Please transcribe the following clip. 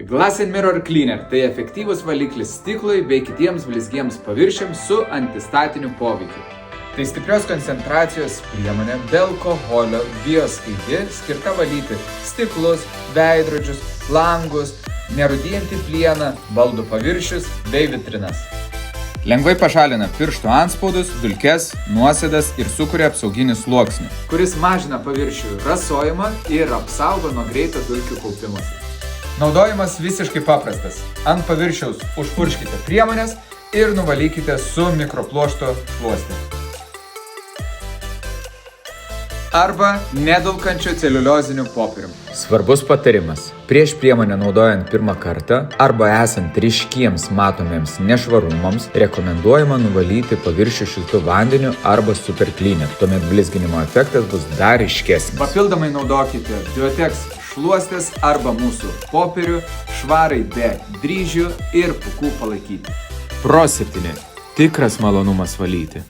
Glass and Mirror Cleaner – tai efektyvus valiklis stiklui bei kitiems blizgiems paviršiams su antistatiniu poveikiu. Tai stiprios koncentracijos priemonė be alkoholio, bioskaidi, skirta valyti stiklus, veidrodžius, langus, nerūdijantį plieną, baldų paviršius bei vitrinas. Lengvai pašalina pirštų antspaudus, dulkes, nuosėdas ir sukuria apsauginį sluoksnį, kuris mažina paviršių rasojimą ir apsaugo nuo greito dulkių kaupimosi. Naudojimas visiškai paprastas. Ant paviršiaus užpurškite priemonės ir nuvalykite su mikropluošto šluoste. Arba nedulkančiu celiulioziniu popieriumi. Svarbus patarimas. Prieš priemonę naudojant pirmą kartą arba esant ryškiems matomiems nešvarumams, rekomenduojama nuvalyti paviršių šiltu vandeniu arba supercleaner. Tuomet blizginimo efektas bus dar ryškesnis. Papildomai naudokite Biotex šluostes arba mūsų popierių, švarai be dryžių ir pūkų palaikyti. Pro 7. Tikras malonumas valyti.